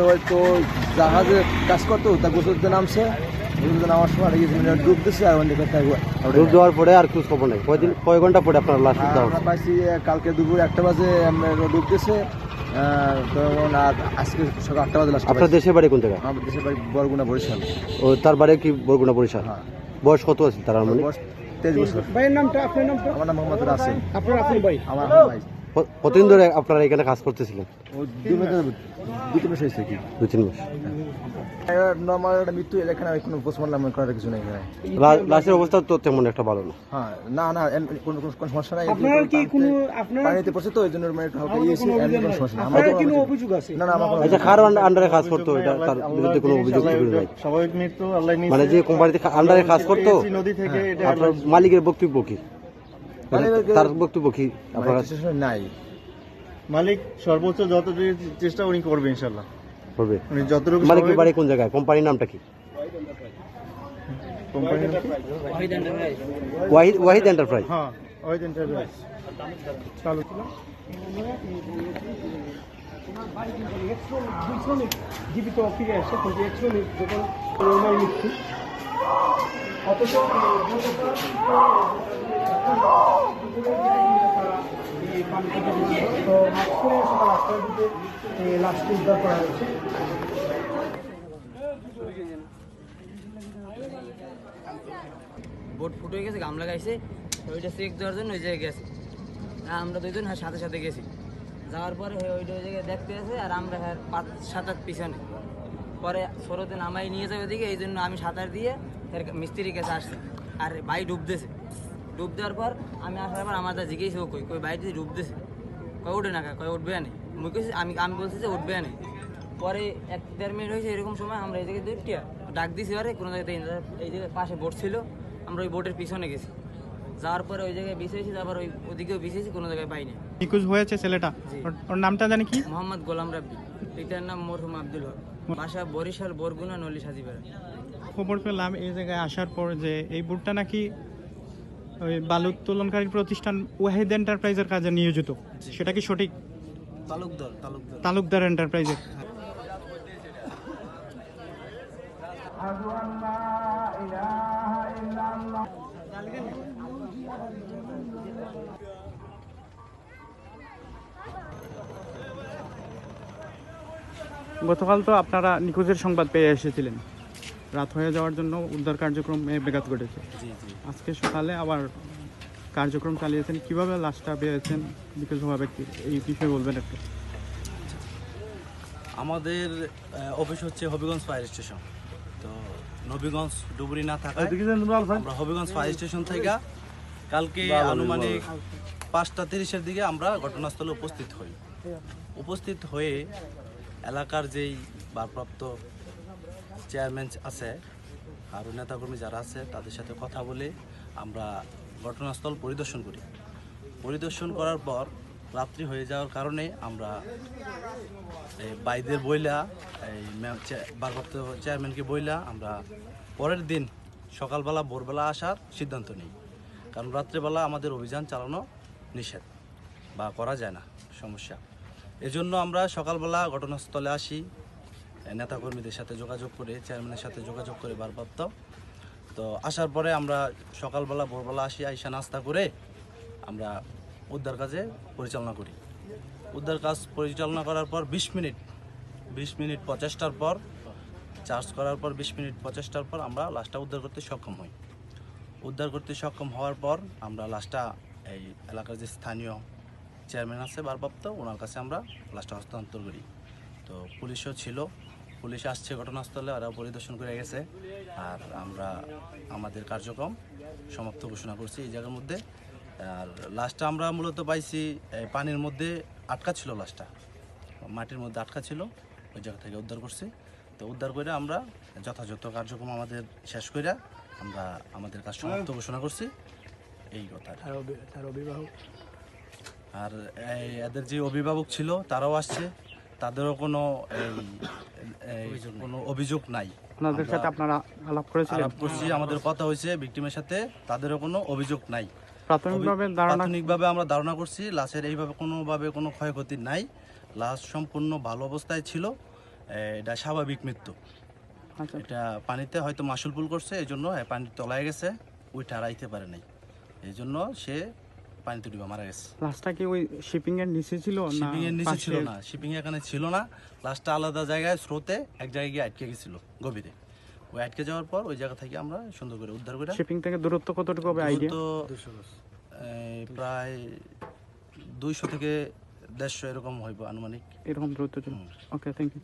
হয়তো জাহাজে কাজ করতো তা গোসলতে নামছে, গোসলতে নামার সময় ডুব দিচ্ছে আর ডুব দেওয়ার পরে আর খোঁজ খবর নেই। কয় ঘন্টা পরে আপনার লাশ উদ্ধার আমরা পাইছি কালকে দুপুর 1টা বাজে ডুব দিচ্ছে, তখন আর আজকে সকাল 8টা বাজে লাশ। আপনার দেশের বাড়ি কোন জায়গায়? আমাদের দেশের বাড়ি বরগুনা বরিশাল। ও তার বাড়ি কি বরগুনা বরিশাল? হ্যাঁ। বয়স কত আছে তার? মানে বয়স 23 বছর। ভাইয়ের নামটা, আপনার নামটা? আমার নাম মোহাম্মদ রাসেল। আপনার আপন ভাই? আমার আপন ভাই। কতদিন ধরে আপনারা এখানে কাজ করতেছিলেন? ও 2 মাস হয়েছে কি 2-3 মাস। নর্মাল একটা মৃত্যু, এখানে কোনো পোস্টমর্টম করার কিছু নেই এখানে। লাশের অবস্থা তো তেমন একটা ভালো না। হ্যাঁ, না না কোনো সমস্যা নাই। আপনার কি কোনো পানিতে পড়ছে তো এই জন্য মানে একটু হালকা ইয়েছে, এমনি কোনো সমস্যা না। আপনার কি কোনো অভিযোগ আছে? না না, আমার কোনো আচ্ছা, কার আন্ডারে কাজ করতো? এটা তার বিরুদ্ধে কোনো অভিযোগ ছিল নাই? স্বাভাবিক মৃত্যু আল্লাহ নিয়েছে। মানে যে কোম্পানিতে আন্ডারে কাজ করতো নদী থেকে এটা আপনার মালিকের বক্তব্য কি? তার বক্তব্য কি আপনার কাছে? নাই। মালিক সর্বোচ্চ যতটুকু চেষ্টা উনি করবে ইনশাআল্লাহ করবে। উনি যতটুকু মালিকের বাড়ি কোন জায়গায়? কোম্পানির নামটা কি? Company Wahid enterprise. হ্যাঁ ওয়াহিদ এন্টারপ্রাইজ চালু ছিল। জীবিত ফিরে আসে, কিন্তু একচুয়ালি যখন নর্মাল মৃত্যু, অথচ লাশটি উদ্ধার করা হয়েছে। বোট ফুটে গেছে, গামলা গাইছে, ওইটা চেক দেওয়ার জন্য ওই জায়গায় গেছে। আমরা দুইজন সাথে সাথে গেছি, যাওয়ার পরে ওইটা ওই জায়গায় দেখতে আছে, আর আমরা 5-7 পিছনে। পরে স্রোতে নামাই নিয়ে যাবে ওদিকে, এই জন্য আমি সাঁতার দিয়ে মিস্ত্রির কাছে আসছি, আর ভাই ডুবতেছে। ডুব দেওয়ার পর আমি আসার পর আমার জিজ্ঞেস ও কই ভাই যদি ডুবতেছে, কয় উঠে না, কয় উঠবে না। মুই কইছি আমি বলছি যে উঠবে না। পরে 1-1.5 মিনিট হয়েছে, এরকম সময় আমরা এই জায়গায় দুইটা ডাক দিছি, আরে কোনো জায়গায় এই জায়গায় পাশে বোট ছিল, আমরা ওই বোটের পিছনে গেছি। যাওয়ার পরে ওই জায়গায় বিছিয়েছি, তারপর ওদিকেও বিছিয়েছি, কোনো জায়গায় পাইনি। নিখোঁজ হয়েছে ছেলেটা, ওর নামটা জানি কি? মোহাম্মদ গোলাম রাব্বি, পিতার নাম মরহুম আব্দুল হক, বাসা বরিশাল বরগুনা নলি সাজিপাড়া। খবর পেলাম এই জায়গায় আসার পর যে এই বোটটা নাকি ওই বালু উত্তোলনকারী প্রতিষ্ঠান ওয়াহিদ এন্টারপ্রাইজের কাজে নিয়োজিত, সেটা কি সঠিক? তালুকদার এন্টারপ্রাইজের। গতকাল তো আপনারা নিখোঁজের সংবাদ পেয়ে এসেছিলেন, রাত হয়ে যাওয়ার জন্য উদ্ধার কার্যক্রমে ব্যাঘাত ঘটেছে। আজকে সকালে আবার কার্যক্রম চালিয়েছেন, কিভাবে লাশটা পেয়েছেন নিখোঁজ হওয়া ব্যক্তি, এই বিষয়ে বলবেন একটু। আমাদের অফিস হচ্ছে হবিগঞ্জ ফায়ার স্টেশন। তো নবীগঞ্জ ডুবুরি না থাকায় আমরা হবিগঞ্জ ফায়ার স্টেশন থেকে কালকে আনুমানিক 5:30-এর দিকে আমরা ঘটনাস্থলে উপস্থিত হয়ে এলাকার যেই ভারপ্রাপ্ত চেয়ারম্যান আছে আর নেতাকর্মী যারা আছে তাদের সাথে কথা বলে আমরা ঘটনাস্থল পরিদর্শন করার পর রাত্রি হয়ে যাওয়ার কারণে আমরা বাইদের বইলা এই ভারপ্রাপ্ত চেয়ারম্যানকে বইলা আমরা পরের দিন সকালবেলা ভোরবেলা আসার সিদ্ধান্ত নিই। কারণ রাত্রেবেলা আমাদের অভিযান চালানো নিষেধ বা করা যায় না, সমস্যা। এজন্য আমরা সকালবেলা ঘটনাস্থলে আসি, নেতাকর্মীদের সাথে যোগাযোগ করে, চেয়ারম্যানের সাথে যোগাযোগ করে ভারপ্রাপ্ত। তো আসার পরে আমরা সকালবেলা ভোরবেলা আসি, আইসা নাস্তা করে আমরা উদ্ধার কাজে পরিচালনা করি। উদ্ধার কাজ পরিচালনা করার পর 20 মিনিট প্রচেষ্টার পর, চার্জ করার পর 20 মিনিট প্রচেষ্টার পর আমরা লাশটা উদ্ধার করতে সক্ষম হই। উদ্ধার করতে সক্ষম হওয়ার পর আমরা লাশটা এই এলাকার যে স্থানীয় চেয়ারম্যান আছে ভারপ্রাপ্ত, ওনার কাছে আমরা লাশটা হস্তান্তর করি। তো পুলিশও ছিল, পুলিশ আসছে ঘটনাস্থলে, ওরা পরিদর্শন করে গেছে। আর আমরা আমাদের কার্যক্রম সমাপ্ত ঘোষণা করছি এই জায়গার মধ্যে। আর লাশটা আমরা মূলত পাইছি পানির মধ্যে আটকা ছিল, লাশটা মাটির মধ্যে আটকা ছিল, ওই জায়গা থেকে উদ্ধার করছি। তো উদ্ধার করে আমরা যথাযথ কার্যক্রম আমাদের শেষ করে আমরা আমাদের কাজ সমাপ্ত ঘোষণা করছি, এই কথা। আর এদের যে অভিভাবক ছিল তারাও আসছে, তাদেরও কোনো অভিযোগ নাই। আপনাদের সাথে আপনারা আলাপ করেছিলেন? আলাপ করছি, আমাদের কথা হয়েছে ভিকটিমের সাথে, তাদেরও কোনো অভিযোগ নাই। প্রাথমিকভাবে ধারণা প্রাথমিকভাবে আমরা ধারণা করছি লাশের এইভাবে কোনো ক্ষয়ক্ষতি নাই, লাশ সম্পূর্ণ ভালো অবস্থায় ছিল। এটা স্বাভাবিক মৃত্যু। আচ্ছা এটা পানিতে হয়তো মাসুল পুল করছে, এই জন্য পানির তলায় গেছে, ওইটা হারাইতে পারে নাই, এই জন্য সে পানিতে ডুবে মারা গেছে। লাশটা কি ওই শিপিং এর নিচে ছিল না শিপিং এর নিচে ছিল পাশে? না, শিপিং এখানে ছিল না, লাশটা আলাদা জায়গায় স্রোতে এক জায়গায় গিয়ে আটকে গেছিল গভীরে। ওই আটকে যাওয়ার পর ওই জায়গা থেকে আমরা সুন্দর করে উদ্ধার করে শিপিং থেকে দূরত্ব কতটুকু হবে আইডিয়া? প্রায় 200 থেকে 150 এরকম হইব আনুমানিক। এরকম দূরত্ব ছিল। ওকে, থ্যাংক ইউ।